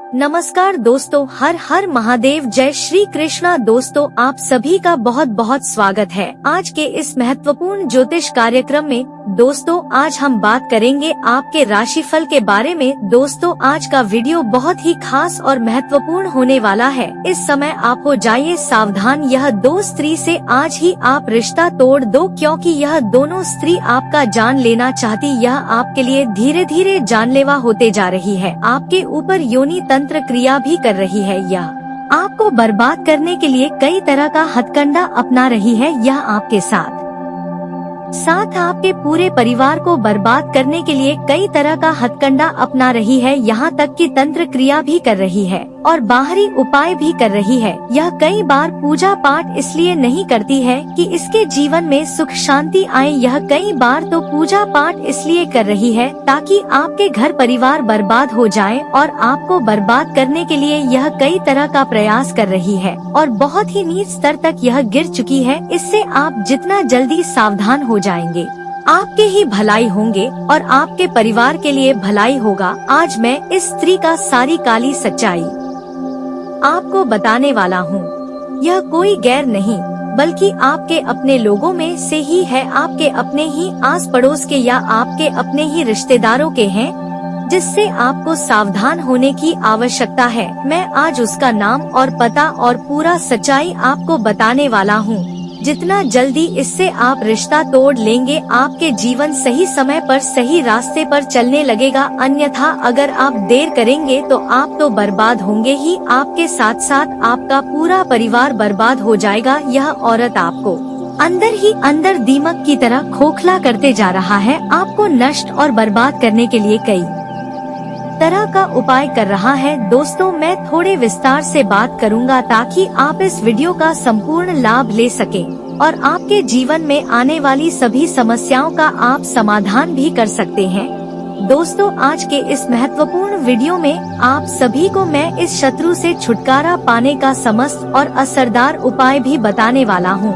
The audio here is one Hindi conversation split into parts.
नमस्कार दोस्तों, हर हर महादेव, जय श्री कृष्णा। दोस्तों, आप सभी का बहुत बहुत स्वागत है आज के इस महत्वपूर्ण ज्योतिष कार्यक्रम में। दोस्तों, आज हम बात करेंगे आपके राशिफल के बारे में। दोस्तों, आज का वीडियो बहुत ही खास और महत्वपूर्ण होने वाला है। इस समय आप हो जाइए सावधान, यह दो स्त्री से आज ही आप रिश्ता तोड़ दो, क्योंकि यह दोनों स्त्री आपका जान लेना चाहती। यह आपके लिए धीरे धीरे जानलेवा होते जा रही है, आपके ऊपर योनि तंत्र क्रिया भी कर रही है। यह आपको बर्बाद करने के लिए कई तरह का हथकंडा अपना रही है। यह आपके साथ आपके पूरे परिवार को बर्बाद करने के लिए कई तरह का हथकंडा अपना रही है। यहाँ तक कि तंत्र क्रिया भी कर रही है और बाहरी उपाय भी कर रही है। यह कई बार पूजा पाठ इसलिए नहीं करती है कि इसके जीवन में सुख शांति आए। यह कई बार तो पूजा पाठ इसलिए कर रही है ताकि आपके घर परिवार बर्बाद हो जाए, और आपको बर्बाद करने के लिए यह कई तरह का प्रयास कर रही है और बहुत ही नीच स्तर तक यह गिर चुकी है। इससे आप जितना जल्दी सावधान हो जाएंगे, आपके ही भलाई होंगे और आपके परिवार के लिए भलाई होगा। आज मैं इस स्त्री का सारी काली सच्चाई आपको बताने वाला हूँ। यह कोई गैर नहीं बल्कि आपके अपने लोगों में से ही है, आपके अपने ही आस पड़ोस के या आपके अपने ही रिश्तेदारों के हैं, जिससे आपको सावधान होने की आवश्यकता है। मैं आज उसका नाम और पता और पूरा सच्चाई आपको बताने वाला हूँ। जितना जल्दी इससे आप रिश्ता तोड़ लेंगे, आपके जीवन सही समय पर सही रास्ते पर चलने लगेगा। अन्यथा अगर आप देर करेंगे तो आप तो बर्बाद होंगे ही, आपके साथ साथ आपका पूरा परिवार बर्बाद हो जाएगा। यह औरत आपको अंदर ही अंदर दीमक की तरह खोखला करते जा रहा है, आपको नष्ट और बर्बाद करने के लिए कई तरह का उपाय कर रहा है। दोस्तों, मैं थोड़े विस्तार से बात करूंगा ताकि आप इस वीडियो का संपूर्ण लाभ ले सकें और आपके जीवन में आने वाली सभी समस्याओं का आप समाधान भी कर सकते हैं। दोस्तों, आज के इस महत्वपूर्ण वीडियो में आप सभी को मैं इस शत्रु से छुटकारा पाने का समस्त और असरदार उपाय भी बताने वाला हूँ,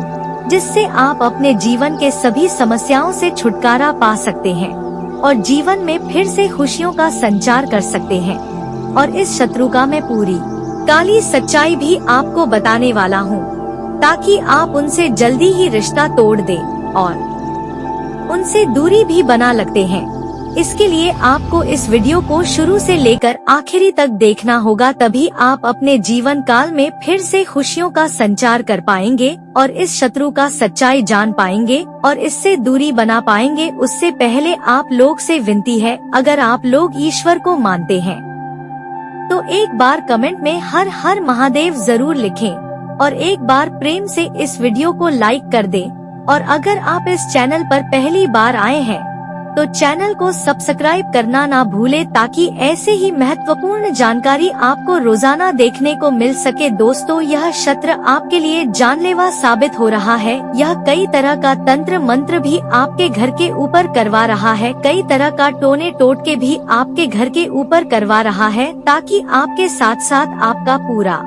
जिससे आप अपने जीवन के सभी समस्याओं से छुटकारा पा सकते हैं और जीवन में फिर से खुशियों का संचार कर सकते हैं। और इस शत्रु का मैं पूरी काली सच्चाई भी आपको बताने वाला हूँ, ताकि आप उनसे जल्दी ही रिश्ता तोड़ दें और उनसे दूरी भी बना लगते हैं। इसके लिए आपको इस वीडियो को शुरू से लेकर आखिरी तक देखना होगा, तभी आप अपने जीवन काल में फिर से खुशियों का संचार कर पाएंगे और इस शत्रु का सच्चाई जान पाएंगे और इससे दूरी बना पाएंगे। उससे पहले आप लोग से विनती है, अगर आप लोग ईश्वर को मानते हैं तो एक बार कमेंट में हर हर महादेव जरूर लिखें और एक बार प्रेम से इस वीडियो को लाइक कर दें। और अगर आप इस चैनल पर पहली बार आए हैं तो चैनल को सब्सक्राइब करना ना भूले, ताकि ऐसे ही महत्वपूर्ण जानकारी आपको रोजाना देखने को मिल सके। दोस्तों, यह शत्रु आपके लिए जानलेवा साबित हो रहा है। यह कई तरह का तंत्र मंत्र भी आपके घर के ऊपर करवा रहा है, कई तरह का टोने टोटके भी आपके घर के ऊपर करवा रहा है, ताकि आपके साथ साथ आपका पूरा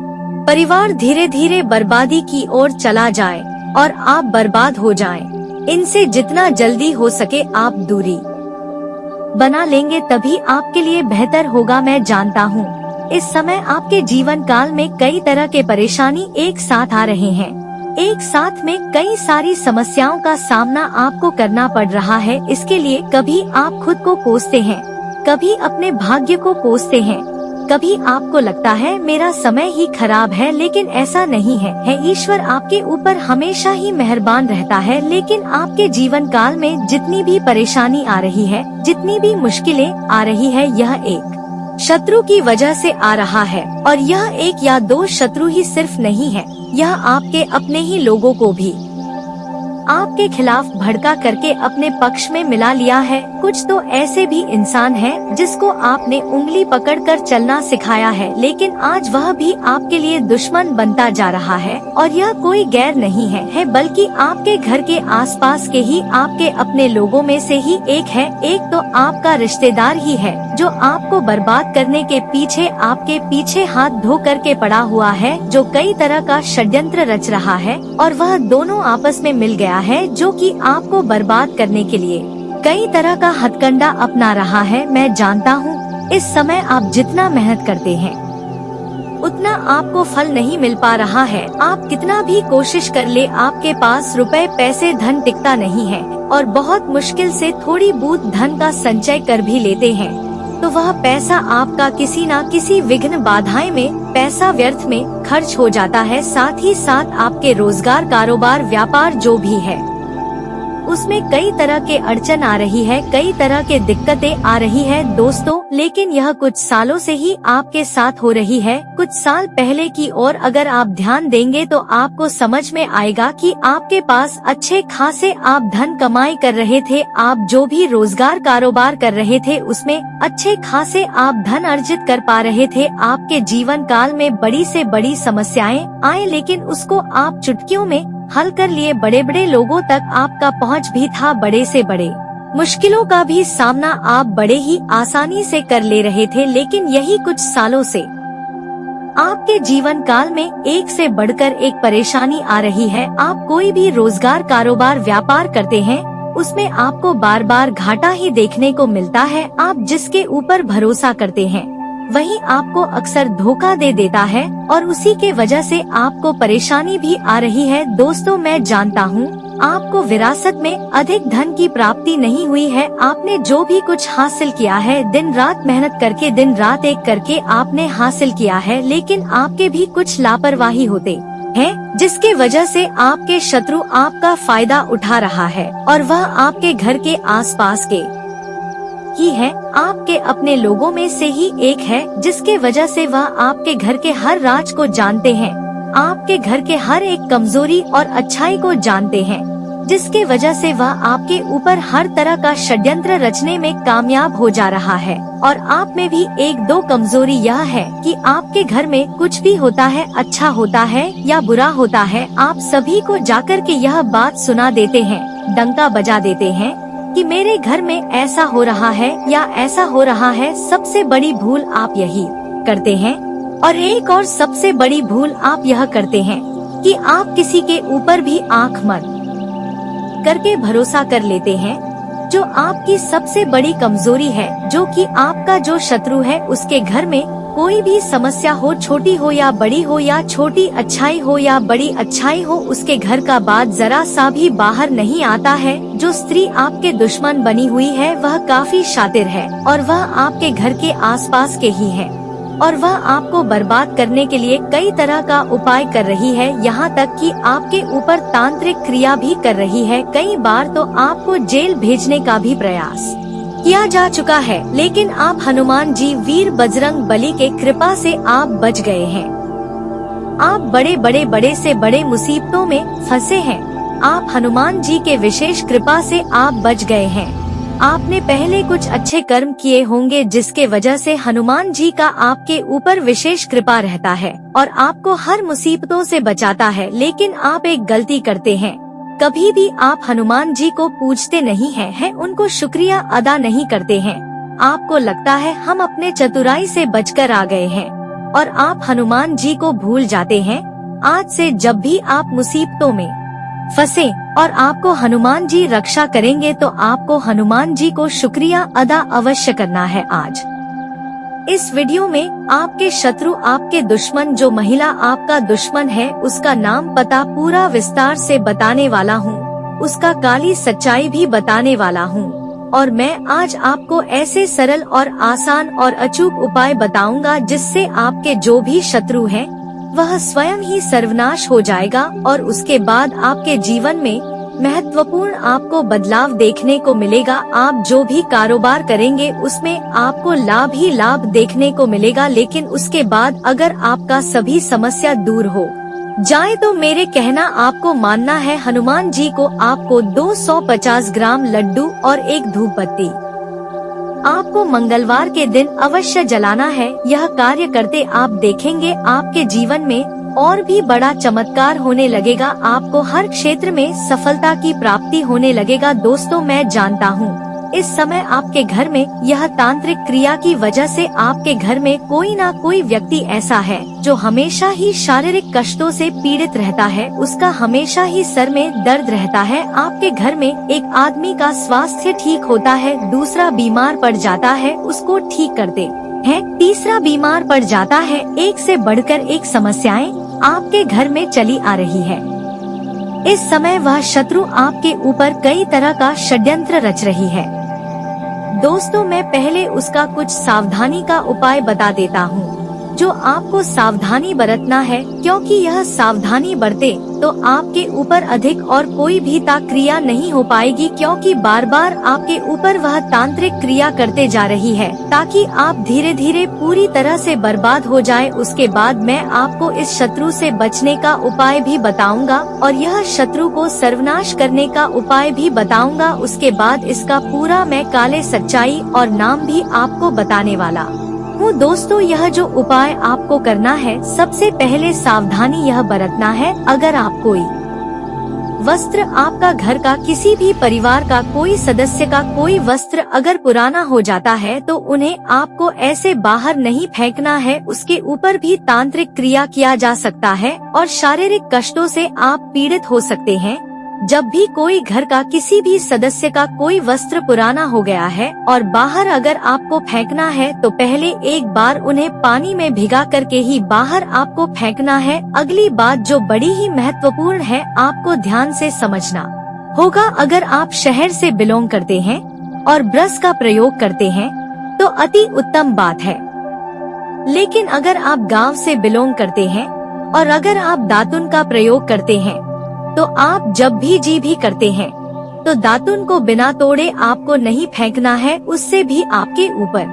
परिवार धीरे धीरे बर्बादी की ओर चला जाए और आप बर्बाद हो जाएं। इनसे जितना जल्दी हो सके आप दूरी बना लेंगे, तभी आपके लिए बेहतर होगा। मैं जानता हूँ इस समय आपके जीवन काल में कई तरह के परेशानी एक साथ आ रहे हैं, एक साथ में कई सारी समस्याओं का सामना आपको करना पड़ रहा है। इसके लिए कभी आप खुद को कोसते हैं, कभी अपने भाग्य को कोसते हैं, कभी आपको लगता है मेरा समय ही खराब है, लेकिन ऐसा नहीं है। ईश्वर आपके ऊपर हमेशा ही मेहरबान रहता है। लेकिन आपके जीवन काल में जितनी भी परेशानी आ रही है, जितनी भी मुश्किलें आ रही है, यह एक शत्रु की वजह से आ रहा है। और यह एक या दो शत्रु ही सिर्फ नहीं है, यह आपके अपने ही लोगों को भी आपके खिलाफ भड़का करके अपने पक्ष में मिला लिया है। कुछ तो ऐसे भी इंसान हैं जिसको आपने उंगली पकड़कर चलना सिखाया है, लेकिन आज वह भी आपके लिए दुश्मन बनता जा रहा है। और यह कोई गैर नहीं है बल्कि आपके घर के आसपास के ही आपके अपने लोगों में से ही एक है। एक तो आपका रिश्तेदार ही है जो आपको बर्बाद करने के पीछे आपके पीछे हाथ धो करके पड़ा हुआ है, जो कई तरह का षड्यंत्र रच रहा है। और वह दोनों आपस में मिल गया है, जो कि आपको बर्बाद करने के लिए कई तरह का हथकंडा अपना रहा है। मैं जानता हूँ इस समय आप जितना मेहनत करते हैं, उतना आपको फल नहीं मिल पा रहा है। आप कितना भी कोशिश कर ले, आपके पास रुपए पैसे धन टिकता नहीं है और बहुत मुश्किल से थोड़ी बहुत धन का संचय कर भी लेते हैं तो वह पैसा आपका किसी न किसी विघ्न बाधाएं में, पैसा व्यर्थ में खर्च हो जाता है। साथ ही साथ आपके रोजगार, कारोबार, व्यापार जो भी है उसमें कई तरह के अड़चन आ रही है, कई तरह के दिक्कतें आ रही है दोस्तों। लेकिन यह कुछ सालों से ही आपके साथ हो रही है। कुछ साल पहले की ओर अगर आप ध्यान देंगे तो आपको समझ में आएगा कि आपके पास अच्छे खासे आप धन कमाई कर रहे थे। आप जो भी रोजगार कारोबार कर रहे थे उसमें अच्छे खासे आप धन अर्जित कर पा रहे थे। आपके जीवन काल में बड़ी से बड़ी समस्याएं आए लेकिन उसको आप चुटकियों में हल कर लिए। बड़े बड़े लोगों तक आपका पहुंच भी था, बड़े से बड़े मुश्किलों का भी सामना आप बड़े ही आसानी से कर ले रहे थे। लेकिन यही कुछ सालों से आपके जीवन काल में एक से बढ़कर एक परेशानी आ रही है। आप कोई भी रोजगार, कारोबार, व्यापार करते हैं उसमें आपको बार बार घाटा ही देखने को मिलता है। आप जिसके ऊपर भरोसा करते हैं वही आपको अक्सर धोखा दे देता है और उसी के वजह से आपको परेशानी भी आ रही है। दोस्तों, मैं जानता हूँ आपको विरासत में अधिक धन की प्राप्ति नहीं हुई है। आपने जो भी कुछ हासिल किया है दिन रात मेहनत करके, दिन रात एक करके आपने हासिल किया है, लेकिन आपके भी कुछ लापरवाही होते हैं जिसके वजह से आपके शत्रु आपका फायदा उठा रहा है और वह आपके घर के आसपास के ही है, आपके अपने लोगों में से ही एक है जिसके वजह से वह आपके घर के हर राज को जानते हैं, आपके घर के हर एक कमजोरी और अच्छाई को जानते हैं, जिसके वजह से वह आपके ऊपर हर तरह का षड्यंत्र रचने में कामयाब हो जा रहा है। और आप में भी एक दो कमजोरी यह है कि आपके घर में कुछ भी होता है, अच्छा होता है या बुरा होता है, आप सभी को जाकर के यह बात सुना देते हैं, डंका बजा देते हैं कि मेरे घर में ऐसा हो रहा है या ऐसा हो रहा है। सबसे बड़ी भूल आप यही करते हैं। और एक और सबसे बड़ी भूल आप यह करते हैं कि आप किसी के ऊपर भी आंख मत करके भरोसा कर लेते हैं, जो आपकी सबसे बड़ी कमजोरी है। जो कि आपका जो शत्रु है उसके घर में कोई भी समस्या हो, छोटी हो या बड़ी हो, या छोटी अच्छाई हो या बड़ी अच्छाई हो, उसके घर का बात जरा सा भी बाहर नहीं आता है। जो स्त्री आपके दुश्मन बनी हुई है वह काफी शातिर है और वह आपके घर के आसपास के ही है और वह आपको बर्बाद करने के लिए कई तरह का उपाय कर रही है। यहाँ तक कि आपके ऊपर तांत्रिक क्रिया भी कर रही है। कई बार तो आपको जेल भेजने का भी प्रयास किया जा चुका है, लेकिन आप हनुमान जी, वीर बजरंग बली के कृपा से आप बच गए हैं। आप बड़े से बड़े मुसीबतों में फंसे हैं, आप हनुमान जी के विशेष कृपा से आप बच गए हैं। आपने पहले कुछ अच्छे कर्म किए होंगे जिसके वजह से हनुमान जी का आपके ऊपर विशेष कृपा रहता है और आपको हर मुसीबतों से बचाता है। लेकिन आप एक गलती करते हैं, कभी भी आप हनुमान जी को पूजते नहीं हैं, उनको शुक्रिया अदा नहीं करते हैं। आपको लगता है हम अपने चतुराई से बचकर आ गए हैं और आप हनुमान जी को भूल जाते हैं। आज से जब भी आप मुसीबतों में फंसे और आपको हनुमान जी रक्षा करेंगे तो आपको हनुमान जी को शुक्रिया अदा अवश्य करना है। आज इस वीडियो में आपके शत्रु, आपके दुश्मन, जो महिला आपका दुश्मन है उसका नाम, पता पूरा विस्तार से बताने वाला हूँ, उसका काली सच्चाई भी बताने वाला हूँ। और मैं आज आपको ऐसे सरल और आसान और अचूक उपाय बताऊंगा जिससे आपके जो भी शत्रु हैं वह स्वयं ही सर्वनाश हो जाएगा और उसके बाद आपके जीवन में महत्वपूर्ण आपको बदलाव देखने को मिलेगा। आप जो भी कारोबार करेंगे उसमें आपको लाभ ही लाभ देखने को मिलेगा। लेकिन उसके बाद अगर आपका सभी समस्या दूर हो जाए तो मेरे कहना आपको मानना है। हनुमान जी को आपको 250 ग्राम लड्डू और एक धूप बत्ती आपको मंगलवार के दिन अवश्य जलाना है। यह कार्य करते आप देखेंगे आपके जीवन में और भी बड़ा चमत्कार होने लगेगा, आपको हर क्षेत्र में सफलता की प्राप्ति होने लगेगा। दोस्तों, मैं जानता हूँ इस समय आपके घर में यह तांत्रिक क्रिया की वजह से आपके घर में कोई ना कोई व्यक्ति ऐसा है जो हमेशा ही शारीरिक कष्टों से पीड़ित रहता है, उसका हमेशा ही सर में दर्द रहता है। आपके घर में एक आदमी का स्वास्थ्य ठीक होता है, दूसरा बीमार पड़ जाता है, उसको ठीक करते है। तीसरा, बीमार पड़ जाता है। एक से बढ़कर एक समस्याएं आपके घर में चली आ रही है। इस समय वह शत्रु आपके ऊपर कई तरह का षड्यंत्र रच रही है। दोस्तों, मैं पहले उसका कुछ सावधानी का उपाय बता देता हूँ, जो आपको सावधानी बरतना है, क्योंकि यह सावधानी बरते तो आपके ऊपर अधिक और कोई भी क्रिया नहीं हो पाएगी, क्योंकि बार बार आपके ऊपर वह तांत्रिक क्रिया करते जा रही है, ताकि आप धीरे धीरे पूरी तरह से बर्बाद हो जाए। उसके बाद मैं आपको इस शत्रु से बचने का उपाय भी बताऊंगा और यह शत्रु को सर्वनाश करने का उपाय भी बताऊंगा। उसके बाद इसका पूरा मैं काले सच्चाई और नाम भी आपको बताने वाला हूँ। दोस्तों, यह जो उपाय आपको करना है, सबसे पहले सावधानी यह बरतना है, अगर आप कोई वस्त्र, आपका घर का किसी भी परिवार का कोई सदस्य का कोई वस्त्र अगर पुराना हो जाता है, तो उन्हें आपको ऐसे बाहर नहीं फेंकना है। उसके ऊपर भी तांत्रिक क्रिया किया जा सकता है और शारीरिक कष्टों से आप पीड़ित हो सकते हैं। जब भी कोई घर का किसी भी सदस्य का कोई वस्त्र पुराना हो गया है और बाहर अगर आपको फेंकना है, तो पहले एक बार उन्हें पानी में भिगा करके ही बाहर आपको फेंकना है। अगली बात जो बड़ी ही महत्वपूर्ण है, आपको ध्यान से समझना होगा। अगर आप शहर से बिलोंग करते हैं और ब्रश का प्रयोग करते हैं तो अति उत्तम बात है, लेकिन अगर आप गाँव से बिलोंग करते हैं और अगर आप दातुन का प्रयोग करते हैं, तो आप जब भी जी भी करते हैं तो दातुन को बिना तोड़े आपको नहीं फेंकना है। उससे भी आपके ऊपर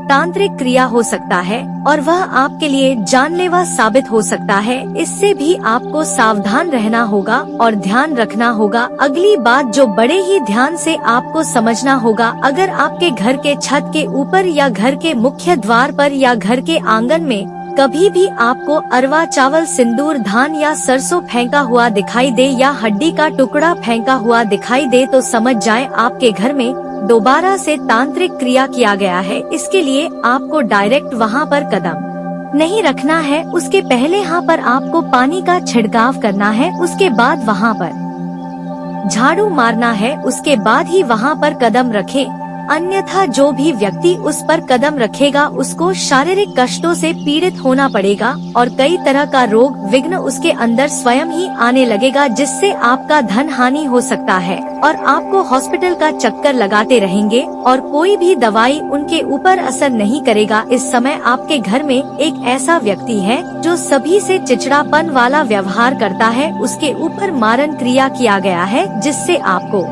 तांत्रिक क्रिया हो सकता है और वह आपके लिए जानलेवा साबित हो सकता है। इससे भी आपको सावधान रहना होगा और ध्यान रखना होगा। अगली बात जो बड़े ही ध्यान से आपको समझना होगा, अगर आपके घर के छत के ऊपर या घर के मुख्य द्वार पर या घर के आंगन में कभी भी आपको अरवा चावल, सिंदूर, धान या सरसों फेंका हुआ दिखाई दे या हड्डी का टुकड़ा फेंका हुआ दिखाई दे, तो समझ जाए आपके घर में दोबारा से तांत्रिक क्रिया किया गया है। इसके लिए आपको डायरेक्ट वहां पर कदम नहीं रखना है। उसके पहले यहाँ पर आपको पानी का छिड़काव करना है। उसके बाद वहां पर झाड़ू मारना है। उसके बाद ही वहां पर कदम रखें, अन्यथा जो भी व्यक्ति उस पर कदम रखेगा उसको शारीरिक कष्टों से पीड़ित होना पड़ेगा और कई तरह का रोग विघ्न उसके अंदर स्वयं ही आने लगेगा, जिससे आपका धन हानि हो सकता है और आपको हॉस्पिटल का चक्कर लगाते रहेंगे और कोई भी दवाई उनके ऊपर असर नहीं करेगा। इस समय आपके घर में एक ऐसा व्यक्ति है जो सभी से चिड़चिड़ापन वाला व्यवहार करता है, उसके ऊपर मारण क्रिया किया गया है, जिससे आपको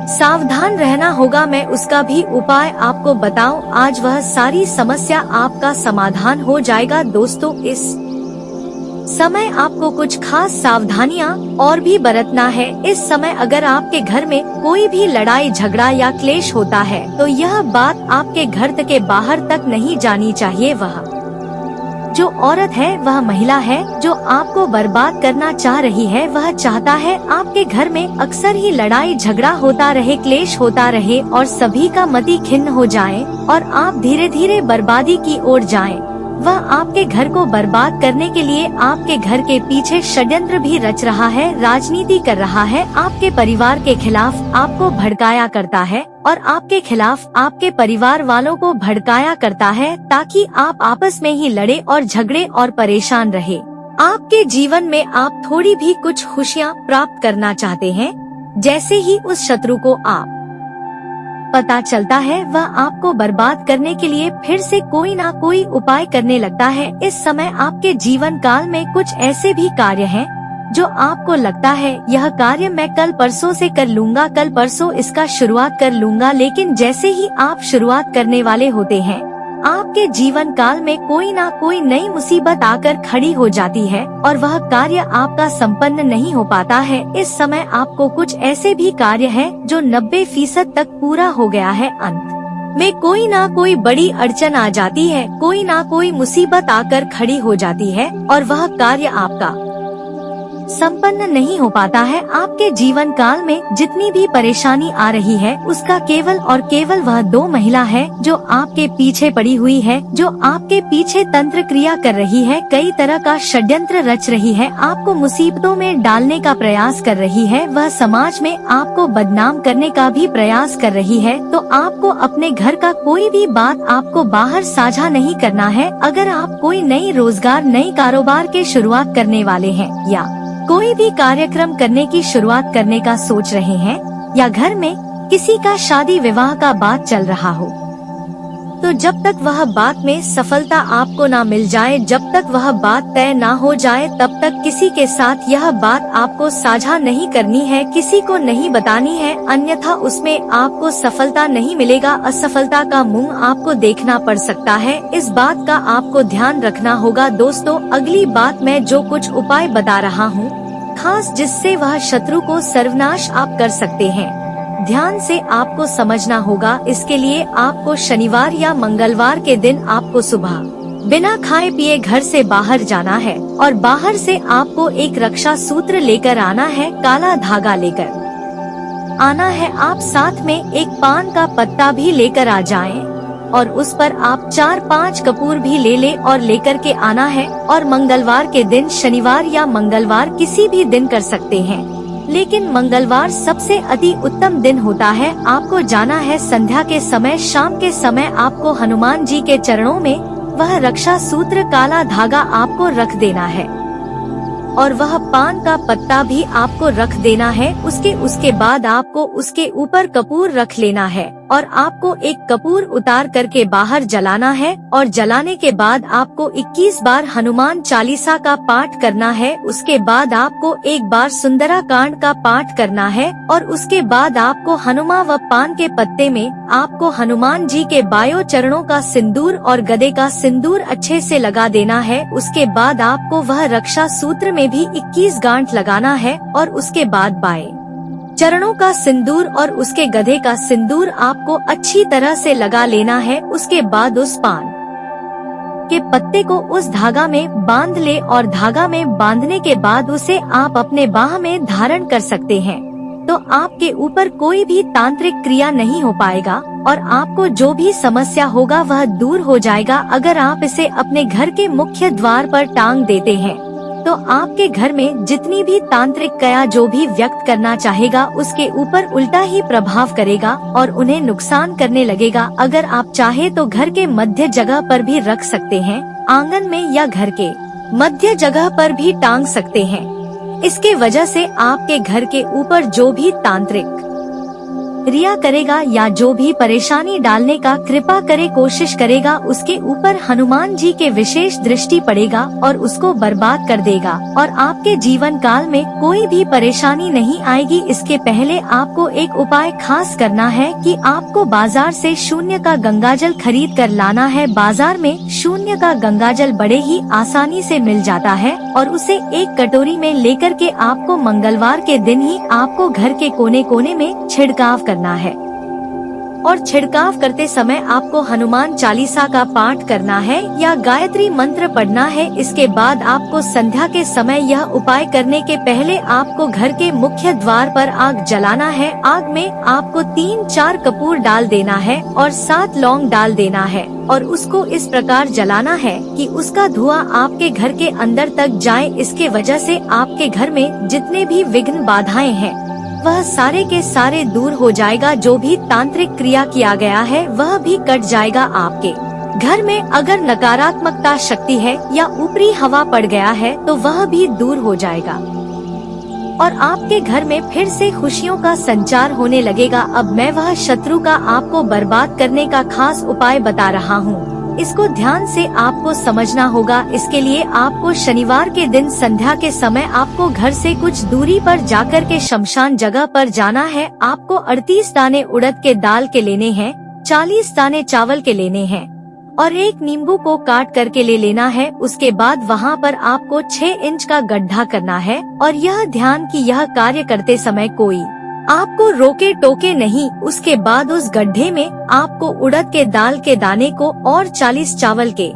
सावधान रहना होगा। मैं उसका भी उपाय आपको बताऊं, आज वह सारी समस्या आपका समाधान हो जाएगा। दोस्तों, इस समय आपको कुछ खास सावधानियां और भी बरतना है। इस समय अगर आपके घर में कोई भी लड़ाई झगड़ा या क्लेश होता है, तो यह बात आपके घर के बाहर तक नहीं जानी चाहिए। वह जो औरत है, वह महिला है जो आपको बर्बाद करना चाह रही है, वह चाहता है आपके घर में अक्सर ही लड़ाई झगड़ा होता रहे, क्लेश होता रहे और सभी का मति खिन्न हो जाए और आप धीरे धीरे बर्बादी की ओर जाएं। वह आपके घर को बर्बाद करने के लिए आपके घर के पीछे षड्यंत्र भी रच रहा है, राजनीति कर रहा है, आपके परिवार के खिलाफ आपको भड़काया करता है और आपके खिलाफ आपके परिवार वालों को भड़काया करता है, ताकि आप आपस में ही लड़े और झगड़े और परेशान रहे। आपके जीवन में आप थोड़ी भी कुछ खुशियाँ प्राप्त करना चाहते हैं। जैसे ही उस शत्रु को आप पता चलता है, वह आपको बर्बाद करने के लिए फिर से कोई ना कोई उपाय करने लगता है। इस समय आपके जीवन काल में कुछ ऐसे भी कार्य हैं जो आपको लगता है यह कार्य मैं कल परसों से कर लूंगा, कल परसों इसका शुरुआत कर लूंगा, लेकिन जैसे ही आप शुरुआत करने वाले होते हैं, आपके जीवन काल में कोई ना कोई नई मुसीबत आकर खड़ी हो जाती है और वह कार्य आपका संपन्न नहीं हो पाता है। इस समय आपको कुछ ऐसे भी कार्य है जो 90% तक पूरा हो गया है, अंत में कोई ना कोई बड़ी अड़चन आ जाती है, कोई ना कोई मुसीबत आकर खड़ी हो जाती है और वह कार्य आपका संपन्न नहीं हो पाता है। आपके जीवन काल में जितनी भी परेशानी आ रही है उसका केवल और केवल वह 2 महिला है जो आपके पीछे पड़ी हुई है, जो आपके पीछे तंत्र क्रिया कर रही है, कई तरह का षड्यंत्र रच रही है, आपको मुसीबतों में डालने का प्रयास कर रही है, वह समाज में आपको बदनाम करने का भी प्रयास कर रही है। तो आपको अपने घर का कोई भी बात आपको बाहर साझा नहीं करना है। अगर आप कोई नई रोजगार, नई कारोबार के शुरुआत करने वाले हैं या कोई भी कार्यक्रम करने की शुरुआत करने का सोच रहे हैं या घर में किसी का शादी विवाह का बात चल रहा हो, तो जब तक वह बात में सफलता आपको ना मिल जाए, जब तक वह बात तय ना हो जाए, तब तक किसी के साथ यह बात आपको साझा नहीं करनी है, किसी को नहीं बतानी है, अन्यथा उसमें आपको सफलता नहीं मिलेगा। असफलता का मुंह आपको देखना पड़ सकता है। इस बात का आपको ध्यान रखना होगा। दोस्तों, अगली बात मैं जो कुछ उपाय बता रहा हूँ खास, जिससे वह शत्रु को सर्वनाश आप कर सकते हैं, ध्यान से आपको समझना होगा। इसके लिए आपको शनिवार या मंगलवार के दिन आपको सुबह बिना खाए पिए घर से बाहर जाना है और बाहर से आपको एक रक्षा सूत्र लेकर आना है, काला धागा लेकर आना है। आप साथ में एक पान का पत्ता भी लेकर आ जाएं और उस पर आप 4-5 कपूर भी ले और लेकर के आना है। और मंगलवार के दिन, शनिवार या मंगलवार किसी भी दिन कर सकते हैं, लेकिन मंगलवार सबसे अति उत्तम दिन होता है। आपको जाना है संध्या के समय, शाम के समय आपको हनुमान जी के चरणों में वह रक्षा सूत्र, काला धागा आपको रख देना है और वह पान का पत्ता भी आपको रख देना है। उसके बाद आपको उसके ऊपर कपूर रख लेना है और आपको एक कपूर उतार करके बाहर जलाना है और जलाने के बाद आपको 21 बार हनुमान चालीसा का पाठ करना है। उसके बाद आपको एक बार सुंदरा कांड का पाठ करना है और उसके बाद आपको हनुमा व पान के पत्ते में आपको हनुमान जी के बायों चरणों का सिंदूर और गदे का सिंदूर अच्छे से लगा देना है। उसके बाद आपको वह रक्षा सूत्र में भी 21 गांठ लगाना है और उसके बाद बाएं चरणों का सिंदूर और उसके गधे का सिंदूर आपको अच्छी तरह से लगा लेना है। उसके बाद उस पान के पत्ते को उस धागा में बांध ले और धागा में बांधने के बाद उसे आप अपने बाह में धारण कर सकते हैं। तो आपके ऊपर कोई भी तांत्रिक क्रिया नहीं हो पाएगा और आपको जो भी समस्या होगा वह दूर हो जाएगा। अगर आप इसे अपने घर के मुख्य द्वार पर टांग देते हैं तो आपके घर में जितनी भी तांत्रिक क्रिया जो भी व्यक्त करना चाहेगा उसके ऊपर उल्टा ही प्रभाव करेगा और उन्हें नुकसान करने लगेगा। अगर आप चाहे तो घर के मध्य जगह पर भी रख सकते हैं, आंगन में या घर के मध्य जगह पर भी टांग सकते हैं। इसके वजह से आपके घर के ऊपर जो भी तांत्रिक क्रिया करेगा या जो भी परेशानी डालने का कृपा करे कोशिश करेगा, उसके ऊपर हनुमान जी के विशेष दृष्टि पड़ेगा और उसको बर्बाद कर देगा और आपके जीवन काल में कोई भी परेशानी नहीं आएगी। इसके पहले आपको एक उपाय खास करना है कि आपको बाजार से शून्य का गंगाजल खरीद कर लाना है। बाजार में शून्य का गंगाजल बड़े ही आसानी से मिल जाता है और उसे एक कटोरी में लेकर के आपको मंगलवार के दिन ही आपको घर के कोने कोने में छिड़काव करना है और छिड़काव करते समय आपको हनुमान चालीसा का पाठ करना है या गायत्री मंत्र पढ़ना है। इसके बाद आपको संध्या के समय यह उपाय करने के पहले आपको घर के मुख्य द्वार पर आग जलाना है। आग में आपको 3-4 कपूर डाल देना है और 7 लौंग डाल देना है और उसको इस प्रकार जलाना है कि उसका धुआं आपके घर के अंदर तक जाए। इसके वजह से आपके घर में जितने भी विघ्न बाधाएं हैं वह सारे के सारे दूर हो जाएगा। जो भी तांत्रिक क्रिया किया गया है वह भी कट जाएगा। आपके घर में अगर नकारात्मकता शक्ति है या ऊपरी हवा पड़ गया है तो वह भी दूर हो जाएगा और आपके घर में फिर से खुशियों का संचार होने लगेगा। अब मैं वह शत्रु का आपको बर्बाद करने का खास उपाय बता रहा हूँ, इसको ध्यान से आपको समझना होगा। इसके लिए आपको शनिवार के दिन संध्या के समय आपको घर से कुछ दूरी पर जाकर के शमशान जगह पर जाना है। आपको 38 दाने उड़द के दाल के लेने हैं, 40 दाने चावल के लेने हैं और एक नींबू को काट करके ले लेना है। उसके बाद वहाँ पर आपको 6 इंच का गड्ढा करना है और यह ध्यान कि यह कार्य करते समय कोई आपको रोके टोके नहीं। उसके बाद उस गड्ढे में आपको उड़द के दाल के दाने को और 40 चावल के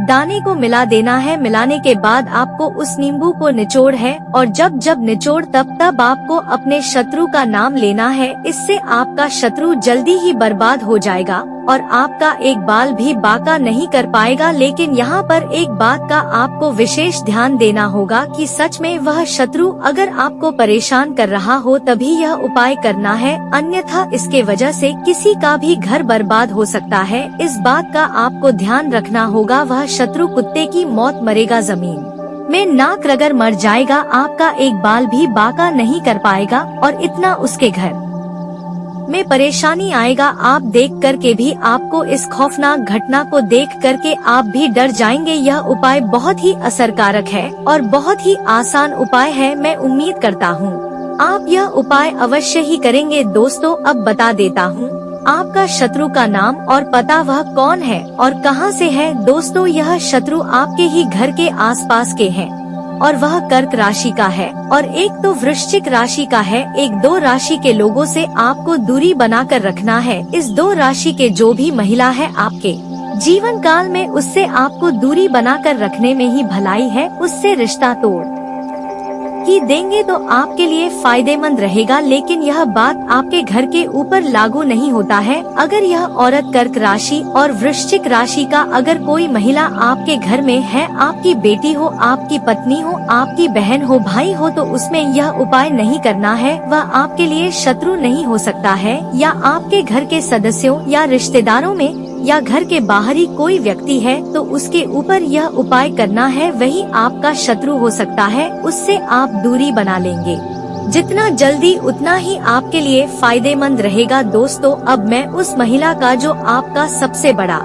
दाने को मिला देना है। मिलाने के बाद आपको उस नींबू को निचोड़ है और जब जब निचोड़ तब आपको अपने शत्रु का नाम लेना है। इससे आपका शत्रु जल्दी ही बर्बाद हो जाएगा और आपका एक बाल भी बाका नहीं कर पाएगा। लेकिन यहाँ पर एक बात का आपको विशेष ध्यान देना होगा कि सच में वह शत्रु अगर आपको परेशान कर रहा हो तभी यह उपाय करना है, अन्यथा इसके वजह से किसी का भी घर बर्बाद हो सकता है। इस बात का आपको ध्यान रखना होगा। वह शत्रु कुत्ते की मौत मरेगा, जमीन में नाक रगड़ मर जाएगा, आपका एक बाल भी बाका नहीं कर पाएगा और इतना उसके घर में परेशानी आएगा। आप देख करके भी आपको इस खौफनाक घटना को देख करके आप भी डर जाएंगे। यह उपाय बहुत ही असरकारक है और बहुत ही आसान उपाय है। मैं उम्मीद करता हूँ आप यह उपाय अवश्य ही करेंगे। दोस्तों अब बता देता हूँ आपका शत्रु का नाम और पता, वह कौन है और कहां से है। दोस्तों यह शत्रु आपके ही घर के आसपास के हैं और वह कर्क राशि का है और एक तो वृश्चिक राशि का है। एक दो राशि के लोगों से आपको दूरी बनाकर रखना है। इस दो राशि के जो भी महिला है आपके जीवन काल में, उससे आपको दूरी बनाकर रखने में ही भलाई है। उससे रिश्ता तोड़ ही देंगे तो आपके लिए फायदेमंद रहेगा। लेकिन यह बात आपके घर के ऊपर लागू नहीं होता है। अगर यह औरत कर्क राशि और वृश्चिक राशि का अगर कोई महिला आपके घर में है, आपकी बेटी हो, आपकी पत्नी हो, आपकी बहन हो, भाई हो, तो उसमें यह उपाय नहीं करना है। वह आपके लिए शत्रु नहीं हो सकता है, या आपके घर के सदस्यों या रिश्तेदारों में या घर के बाहरी कोई व्यक्ति है तो उसके ऊपर यह उपाय करना है। वही आपका शत्रु हो सकता है, उससे आप दूरी बना लेंगे। जितना जल्दी उतना ही आपके लिए फायदेमंद रहेगा। दोस्तों अब मैं उस महिला का जो आपका सबसे बड़ा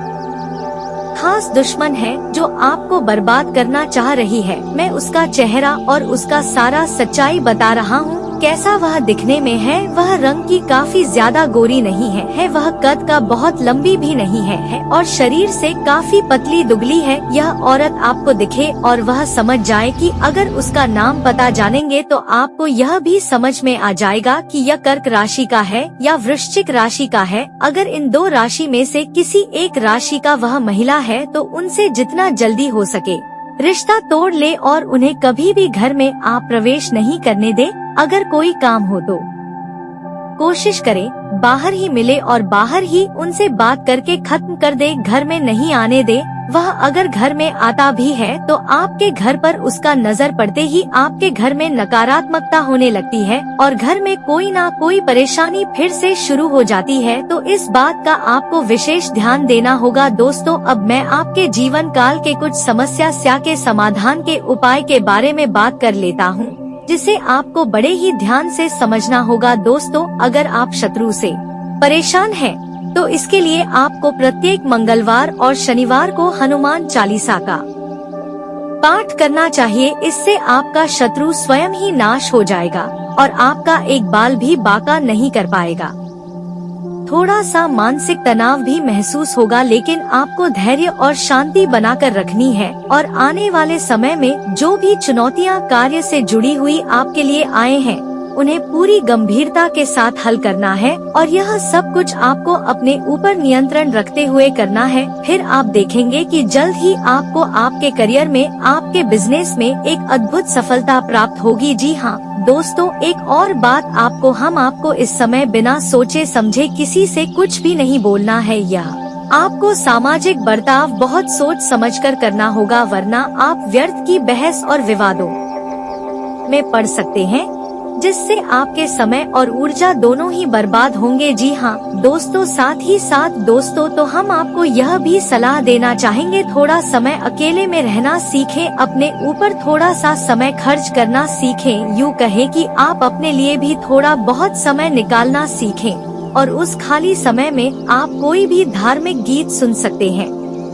खास दुश्मन है, जो आपको बर्बाद करना चाह रही है, मैं उसका चेहरा और उसका सारा सच्चाई बता रहा हूँ। कैसा वह दिखने में है, वह रंग की काफी ज्यादा गोरी नहीं है, वह कद का बहुत लंबी भी नहीं है और शरीर से काफी पतली दुबली है। यह औरत आपको दिखे और वह समझ जाए कि अगर उसका नाम पता जानेंगे तो आपको यह भी समझ में आ जाएगा कि यह कर्क राशि का है या वृश्चिक राशि का है। अगर इन दो राशि में से किसी एक राशि का वह महिला है तो उनसे जितना जल्दी हो सके रिश्ता तोड़ ले और उन्हें कभी भी घर में आप प्रवेश नहीं करने दे। अगर कोई काम हो तो कोशिश करे बाहर ही मिले और बाहर ही उनसे बात करके खत्म कर दे, घर में नहीं आने दे। वह अगर घर में आता भी है तो आपके घर पर उसका नजर पड़ते ही आपके घर में नकारात्मकता होने लगती है और घर में कोई ना कोई परेशानी फिर से शुरू हो जाती है। तो इस बात का आपको विशेष ध्यान देना होगा। दोस्तों अब मैं आपके जीवन काल के कुछ समस्या के समाधान के उपाय के बारे में बात कर लेता हूँ, जिसे आपको बड़े ही ध्यान से समझना होगा। दोस्तों अगर आप शत्रु से परेशान हैं, तो इसके लिए आपको प्रत्येक मंगलवार और शनिवार को हनुमान चालीसा का पाठ करना चाहिए। इससे आपका शत्रु स्वयं ही नाश हो जाएगा और आपका एक बाल भी बाका नहीं कर पाएगा। थोड़ा सा मानसिक तनाव भी महसूस होगा, लेकिन आपको धैर्य और शांति बनाकर रखनी है और आने वाले समय में जो भी चुनौतियां कार्य से जुड़ी हुई आपके लिए आए हैं, उन्हें पूरी गंभीरता के साथ हल करना है और यह सब कुछ आपको अपने ऊपर नियंत्रण रखते हुए करना है। फिर आप देखेंगे कि जल्द ही आपको आपके करियर में, आपके बिजनेस में एक अद्भुत सफलता प्राप्त होगी। जी हाँ दोस्तों, एक और बात आपको इस समय बिना सोचे समझे किसी से कुछ भी नहीं बोलना है। यह आपको सामाजिक बर्ताव बहुत सोच समझकर करना होगा, वरना आप व्यर्थ की बहस और विवादों में पड़ सकते हैं, जिससे आपके समय और ऊर्जा दोनों ही बर्बाद होंगे। जी हाँ दोस्तों, साथ ही साथ दोस्तों तो हम आपको यह भी सलाह देना चाहेंगे, थोड़ा समय अकेले में रहना सीखें, अपने ऊपर थोड़ा सा समय खर्च करना सीखें। यूँ कहें कि आप अपने लिए भी थोड़ा बहुत समय निकालना सीखें और उस खाली समय में आप कोई भी धार्मिक गीत सुन सकते हैं।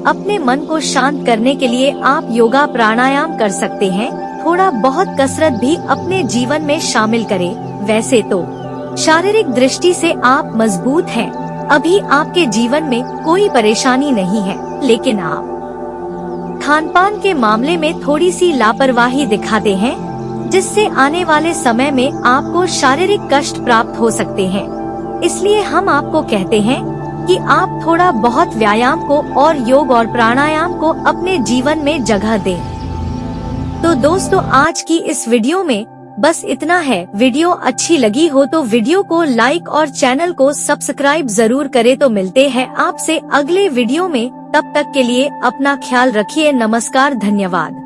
अपने मन को शांत करने के लिए आप योगा प्राणायाम कर सकते हैं। थोड़ा बहुत कसरत भी अपने जीवन में शामिल करें। वैसे तो शारीरिक दृष्टि से आप मजबूत हैं, अभी आपके जीवन में कोई परेशानी नहीं है, लेकिन आप खानपान के मामले में थोड़ी सी लापरवाही दिखाते हैं, जिससे आने वाले समय में आपको शारीरिक कष्ट प्राप्त हो सकते हैं। इसलिए हम आपको कहते हैं कि आप थोड़ा बहुत व्यायाम को और योग और प्राणायाम को अपने जीवन में जगह दें। तो दोस्तों, आज की इस वीडियो में बस इतना है। वीडियो अच्छी लगी हो तो वीडियो को लाइक और चैनल को सब्सक्राइब जरूर करें। तो मिलते हैं आपसे अगले वीडियो में, तब तक के लिए अपना ख्याल रखिए। नमस्कार, धन्यवाद।